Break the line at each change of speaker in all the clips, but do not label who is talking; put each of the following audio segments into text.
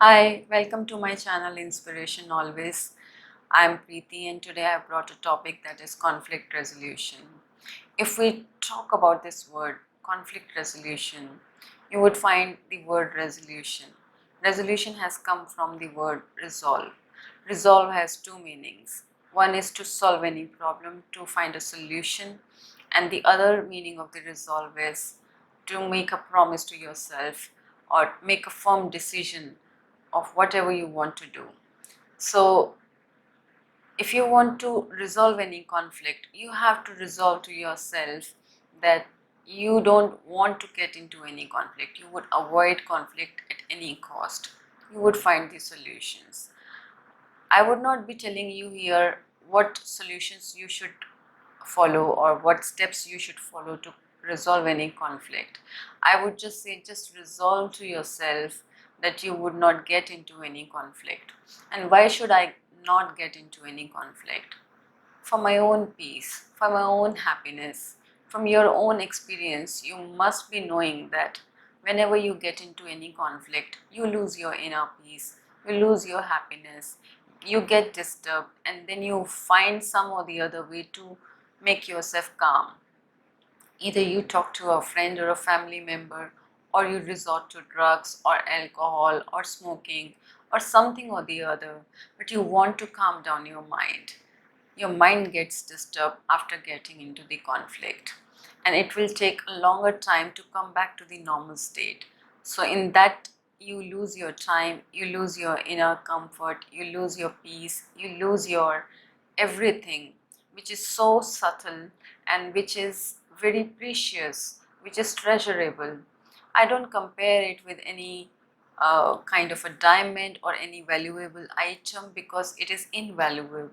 Hi, welcome to my channel Inspiration Always. I'm Preeti and today I brought a topic that is conflict resolution. If we talk about this word, conflict resolution, you would find the word resolution. Resolution has come from the word resolve. Resolve has two meanings. One is to solve any problem, to find a solution, and the other meaning of the resolve is to make a promise to yourself or make a firm decision of whatever you want to do. So, if you want to resolve any conflict, you have to resolve to yourself that you don't want to get into any conflict. You would avoid conflict at any cost. You would find the solutions. I would not be telling you here what solutions you should follow or what steps you should follow to resolve any conflict. I would just say, just resolve to yourself that you would not get into any conflict. And why should I not get into any conflict? For my own peace, for my own happiness, from your own experience, you must be knowing that whenever you get into any conflict, you lose your inner peace, you lose your happiness, you get disturbed, and then you find some or the other way to make yourself calm. Either you talk to a friend or a family member, or you resort to drugs or alcohol or smoking or something or the other, but you want to calm down your mind. Your mind gets disturbed after getting into the conflict, and it will take a longer time to come back to the normal state. So in that, you lose your time, you lose your inner comfort, you lose your peace, you lose your everything, which is so subtle and which is very precious, which is treasurable. I don't compare it with any kind of a diamond or any valuable item because it is invaluable.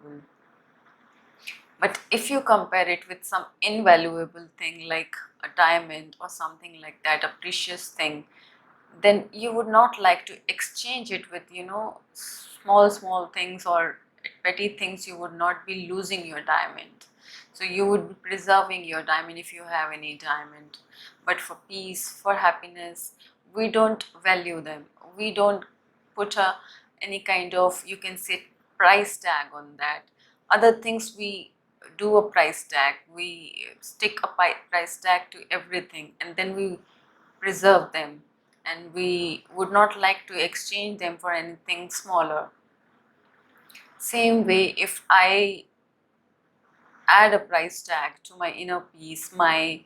But if you compare it with some invaluable thing like a diamond or something like that, a precious thing, then you would not like to exchange it with, small things or petty things. You would not be losing your diamond. So you would be preserving your diamond if you have any diamond. But for peace, for happiness, we don't value them. We don't put any kind of, you can say, price tag on that. Other things we do a price tag. We stick a price tag to everything and then we preserve them, and we would not like to exchange them for anything smaller. Same way, if I add a price tag to my inner peace, my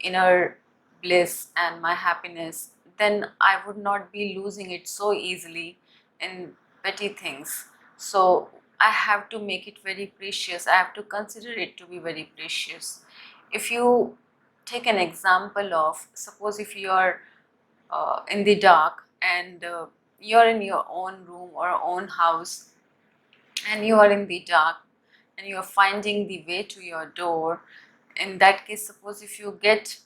inner bliss, and my happiness, then I would not be losing it so easily in petty things. So I have to make it very precious. I have to consider it to be very precious. If you take an example of, suppose if you are in the dark and you're in your own room or own house and you are in the dark and you are finding the way to your door. In that case, suppose if you get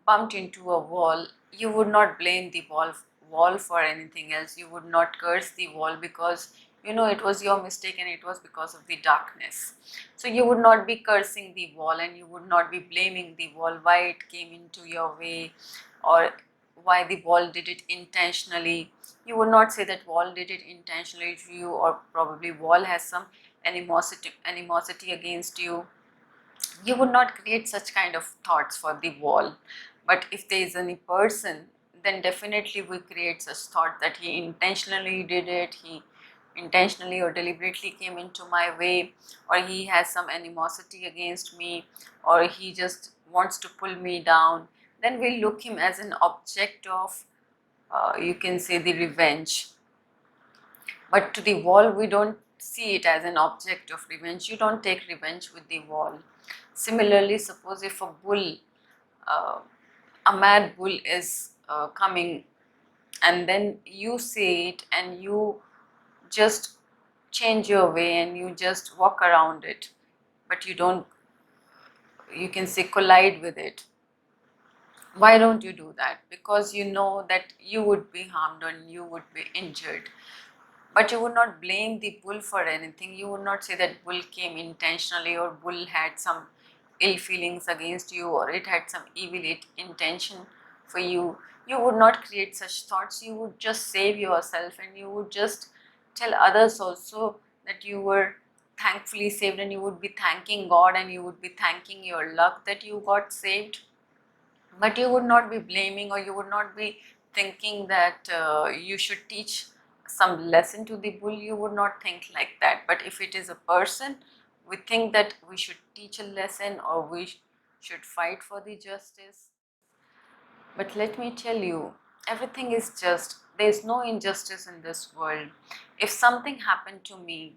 bumped into a wall, you would not blame the wall for anything else. You would not curse the wall because you know it was your mistake and it was because of the darkness. So you would not be cursing the wall and you would not be blaming the wall why it came into your way or why the wall did it intentionally. You would not say that wall did it intentionally to you, or probably wall has some animosity against you. You would not create such kind of thoughts for the wall. But if there is any person, then definitely we create such thought that he intentionally did it, he intentionally or deliberately came into my way, or he has some animosity against me, or he just wants to pull me down. Then we look him as an object of, you can say, the revenge. But to the wall, we don't see it as an object of revenge. You don't take revenge with the wall. Similarly, suppose if a bull, uh, a mad bull is coming, and then you see it and you just change your way and you just walk around it, but you don't, you can say, collide with it. Why don't you do that? Because you know that you would be harmed and you would be injured. But you would not blame the bull for anything. You would not say that bull came intentionally or bull had some ill feelings against you or it had some evil intention for you. you would not create such thoughts. You would just save yourself, and you would just tell others also that you were thankfully saved, and you would be thanking God, and you would be thanking your luck that you got saved. But you would not be blaming, or you would not be thinking that you should teach some lesson to the bull. You would not think like that. But if it is a person, we think that we should teach a lesson, or we should fight for the justice. But let me tell you, everything is just. There is no injustice in this world. If something happened to me,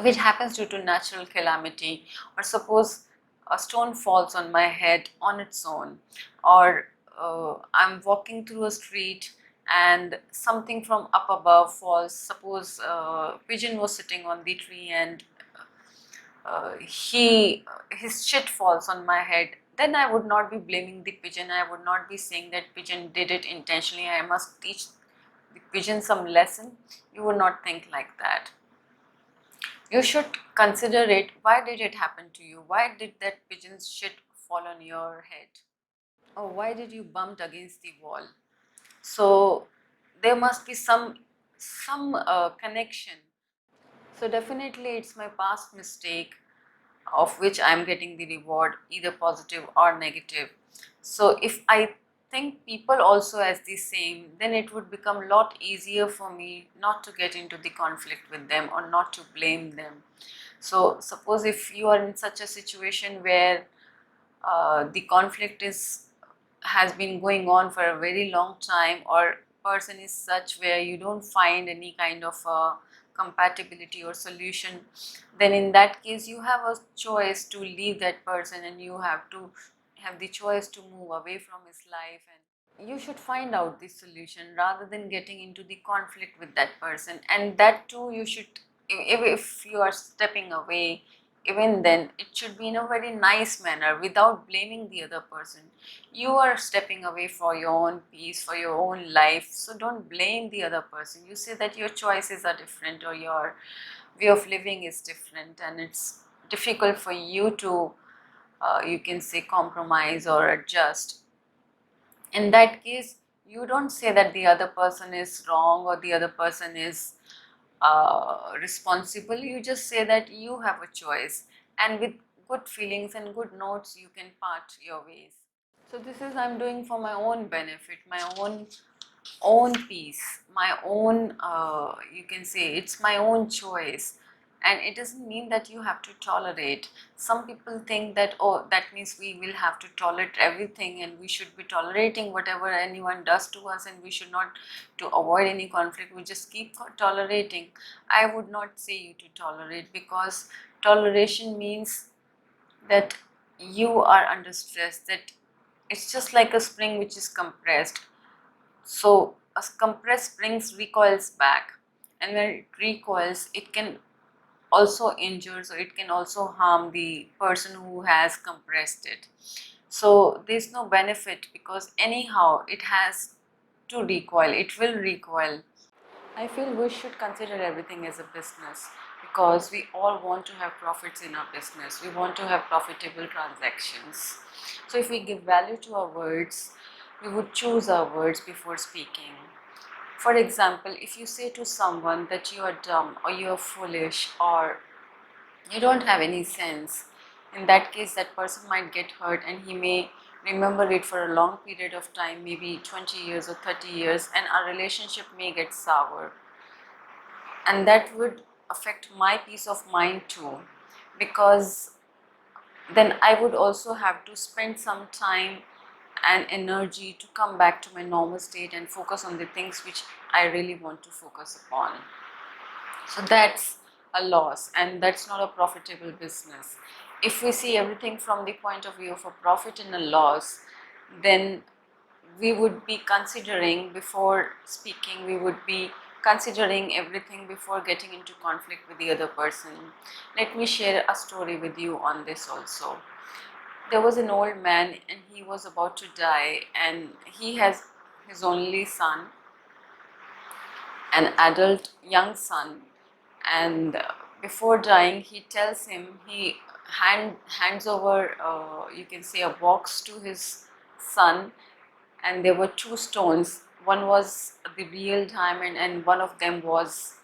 which happens due to natural calamity, or suppose a stone falls on my head on its own, or I'm walking through a street and something from up above falls. Suppose pigeon was sitting on the tree, and his shit falls on my head, then I would not be blaming the pigeon. I would not be saying that pigeon did it intentionally, I must teach the pigeon some lesson. You would not think like that. You should consider it. Why did it happen to you? Why did that pigeon's shit fall on your head? Or why did you bumped against the wall? So there must be some connection. So definitely it's my past mistake of which I'm getting the reward, either positive or negative. So if I think people also as the same, then it would become a lot easier for me not to get into the conflict with them, or not to blame them. So suppose if you are in such a situation where the conflict has been going on for a very long time, or person is such where you don't find any kind of compatibility or solution, then in that case you have a choice to leave that person, and you have to have the choice to move away from his life. And you should find out the solution rather than getting into the conflict with that person. And that too, you should, if you are stepping away, even then it should be in a very nice manner, without blaming the other person. You are stepping away for your own peace, for your own life, so don't blame the other person. You say that your choices are different, or your way of living is different, and it's difficult for you to you can say compromise or adjust. In that case, you don't say that the other person is wrong, or the other person is responsible. You just say that you have a choice, and with good feelings and good notes you can part your ways. So this is I'm doing for my own benefit, my own peace, my own you can say it's my own choice. And it doesn't mean that you have to tolerate. Some people think that, oh, that means we will have to tolerate everything, and we should be tolerating whatever anyone does to us, and we should not, to avoid any conflict, we just keep tolerating. I would not say you to tolerate, because toleration means that you are under stress, that it's just like a spring which is compressed. So a compressed spring recoils back, and when it recoils, it can also injure, so it can also harm the person who has compressed it. So there's no benefit, because anyhow it has to recoil, it will recoil. I feel we should consider everything as a business, because we all want to have profits in our business. We want to have profitable transactions. So if we give value to our words, we would choose our words before speaking. For example, if you say to someone that you are dumb, or you are foolish, or you don't have any sense, in that case that person might get hurt, and he may remember it for a long period of time, maybe 20 years or 30 years, and our relationship may get sour. And that would affect my peace of mind too, because then I would also have to spend some time and energy to come back to my normal state and focus on the things which I really want to focus upon. So that's a loss, and that's not a profitable business. If we see everything from the point of view of a profit and a loss, then we would be considering before speaking, we would be considering everything before getting into conflict with the other person. Let me share a story with you on this also. There was an old man, and he was about to die, and he has his only son, an adult young son. And before dying, he tells him, he hands over you can say a box to his son, and there were two stones. One was the real diamond and one of them was,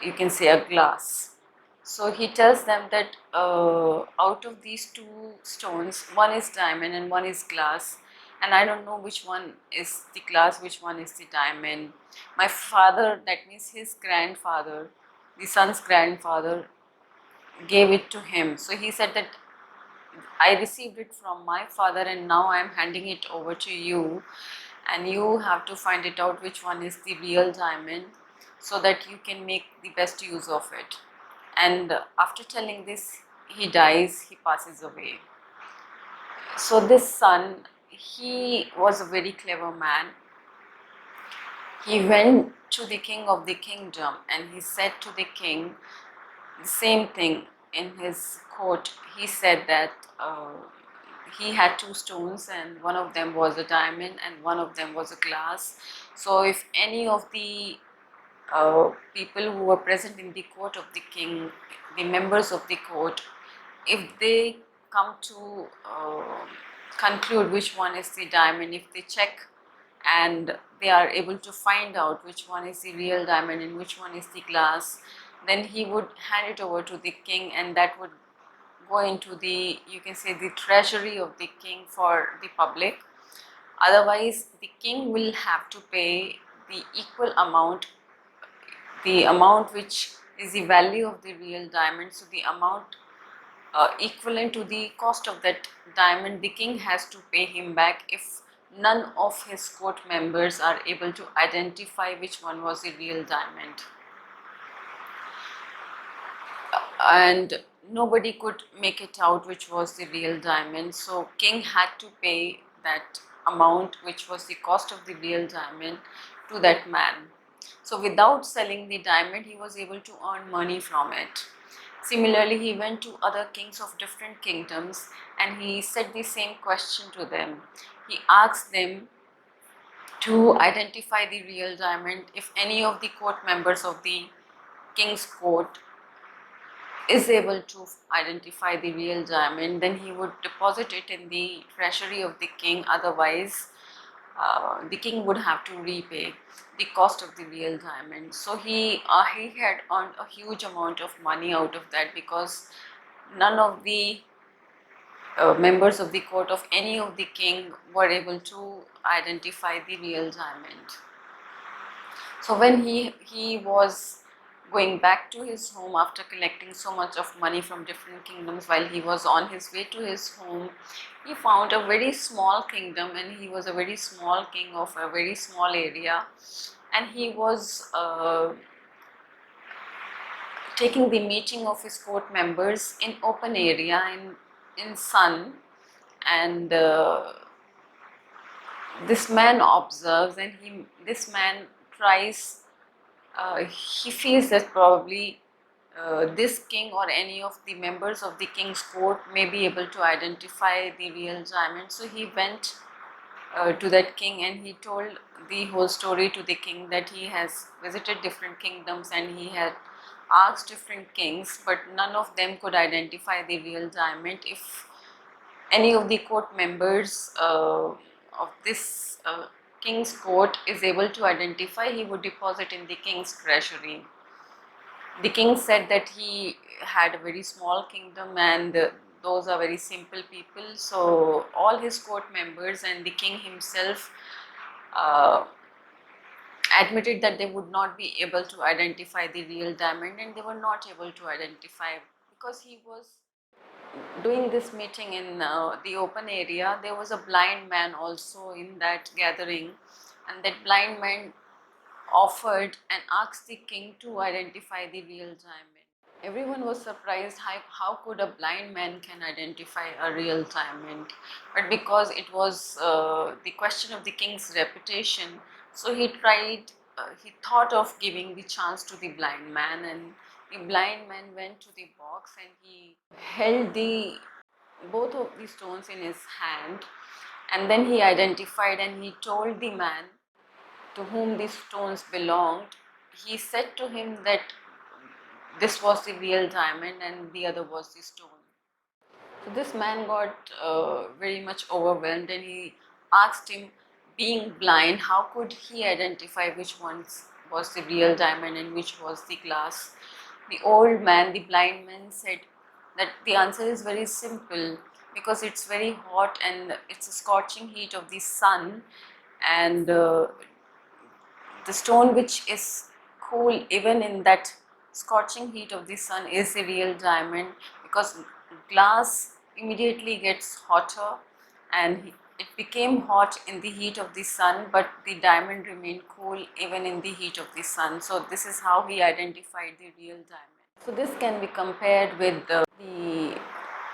you can say, a glass. So he tells them that out of these two stones, one is diamond and one is glass, and I don't know which one is the glass, which one is the diamond. My father, that means his grandfather, the son's grandfather, gave it to him. So he said that I received it from my father and now I am handing it over to you, and you have to find it out which one is the real diamond so that you can make the best use of it. And after telling this, he dies, he passes away. So this son, he was a very clever man. He went to the king of the kingdom and he said to the king the same thing in his court. He said that he had two stones and one of them was a diamond and one of them was a glass. So if any of the people who were present in the court of the king, the members of the court, if they come to conclude which one is the diamond, if they check and they are able to find out which one is the real diamond and which one is the glass, then he would hand it over to the king, and that would go into the, you can say, the treasury of the king for the public. Otherwise the king will have to pay the equal amount, the amount which is the value of the real diamond. So the amount equivalent to the cost of that diamond, the king has to pay him back if none of his court members are able to identify which one was the real diamond. And nobody could make it out which was the real diamond, so king had to pay that amount which was the cost of the real diamond to that man. So without selling the diamond, he was able to earn money from it. Similarly, he went to other kings of different kingdoms and he said the same question to them. He asked them to identify the real diamond. If any of the court members of the king's court is able to identify the real diamond, then he would deposit it in the treasury of the king. Otherwise, the king would have to repay the cost of the real diamond. So he had earned a huge amount of money out of that, because none of the members of the court of any of the king were able to identify the real diamond. So when he was going back to his home after collecting so much of money from different kingdoms, while he was on his way to his home, he found a very small kingdom, and he was a very small king of a very small area, and he was taking the meeting of his court members in open area in sun. And this man observes, and this man tries, he feels that probably this king or any of the members of the king's court may be able to identify the real diamond. So he went to that king and he told the whole story to the king, that he has visited different kingdoms and he had asked different kings, but none of them could identify the real diamond. If any of the court members of this king's court is able to identify, he would deposit in the king's treasury. The king said that he had a very small kingdom and those are very simple people. So all his court members and the king himself admitted that they would not be able to identify the real diamond, and they were not able to identify because he was doing this meeting in the open area. There was a blind man also in that gathering, and that blind man offered and asked the king to identify the real diamond. Everyone was surprised how could a blind man can identify a real diamond, but because it was the question of the king's reputation, so he tried, he thought of giving the chance to the blind man, and the blind man went to the box and he held both of the stones in his hand, and then he identified and he told the man to whom these stones belonged. He said to him that this was the real diamond and the other was the stone. So this man got very much overwhelmed and he asked him, being blind, how could he identify which one was the real diamond and which was the glass? The old man, the blind man, said that the answer is very simple, because it's very hot and it's a scorching heat of the sun, and the stone which is cool even in that scorching heat of the sun is the real diamond, because glass immediately gets hotter and it became hot in the heat of the sun, but the diamond remained cool even in the heat of the sun. So this is how he identified the real diamond. So this can be compared with the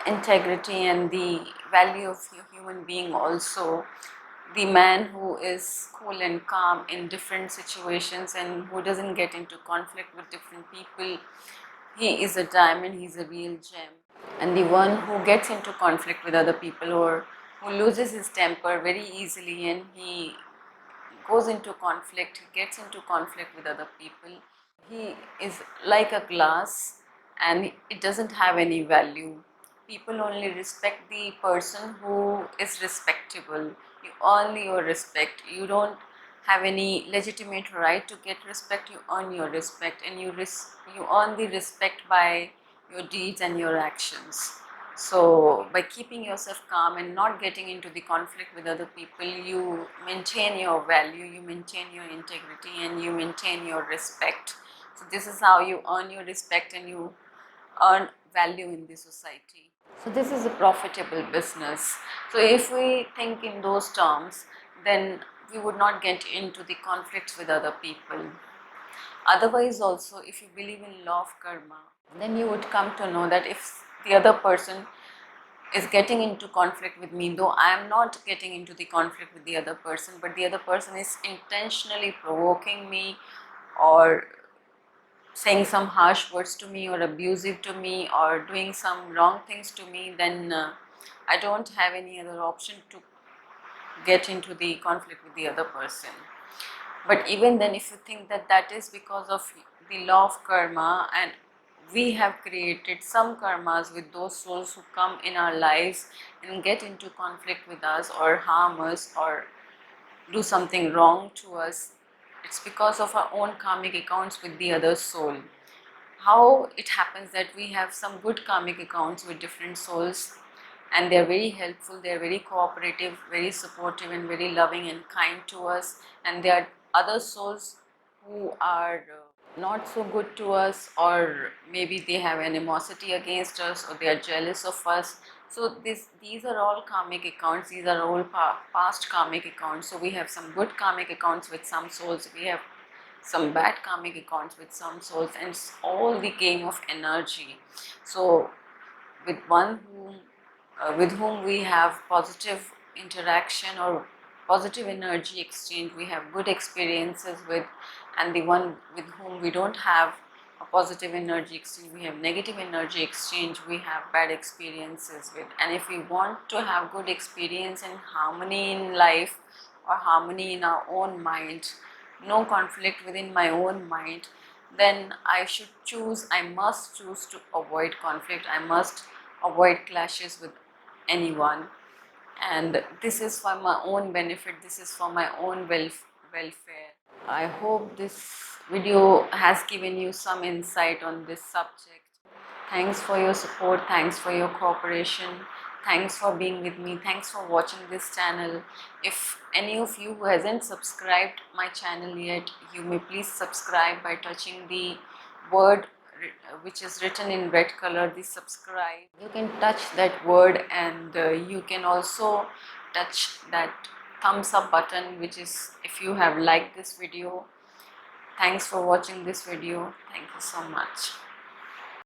integrity and the value of a human being also. The man who is cool and calm in different situations and who doesn't get into conflict with different people, he is a diamond, he's a real gem. And the one who gets into conflict with other people, or who loses his temper very easily and he goes into conflict, he gets into conflict with other people, he is like a glass and it doesn't have any value. People only respect the person who is respectable. You earn your respect. You don't have any legitimate right to get respect. You earn your respect, and you earn the respect by your deeds and your actions. So by keeping yourself calm and not getting into the conflict with other people, you maintain your value, you maintain your integrity, and you maintain your respect. So this is how you earn your respect and you earn value in the society. So this is a profitable business. So if we think in those terms, then we would not get into the conflicts with other people. Otherwise also, if you believe in law of karma, then you would come to know that if the other person is getting into conflict with me, though I am not getting into the conflict with the other person, but the other person is intentionally provoking me or saying some harsh words to me or abusive to me or doing some wrong things to me, then I don't have any other option to get into the conflict with the other person. But even then, if you think that that is because of the law of karma, and we have created some karmas with those souls who come in our lives and get into conflict with us or harm us or do something wrong to us, it's because of our own karmic accounts with the other soul. How it happens that we have some good karmic accounts with different souls, and they are very helpful, they are very cooperative, very supportive and very loving and kind to us, and there are other souls who are not so good to us, or maybe they have animosity against us, or they are jealous of us. So these are all karmic accounts, these are all past karmic accounts. So we have some good karmic accounts with some souls, we have some bad karmic accounts with some souls, and it's all the game of energy. So with one whom with whom we have positive interaction or positive energy exchange, we have good experiences with, and the one with whom we don't have a positive energy exchange, we have negative energy exchange, we have bad experiences with. And if we want to have good experience and harmony in life, or harmony in our own mind, no conflict within my own mind, then I must choose to avoid conflict, I must avoid clashes with anyone. And this is for my own benefit, this is for my own welfare. I hope this video has given you some insight on this subject. Thanks for your support, thanks for your cooperation, thanks for being with me, thanks for watching this channel. If any of you who hasn't subscribed my channel yet, you may please subscribe by touching the word which is written in red color, the subscribe. You can touch that word, and you can also touch that thumbs up button, which is if you have liked this video. Thanks for watching this video. Thank you so much.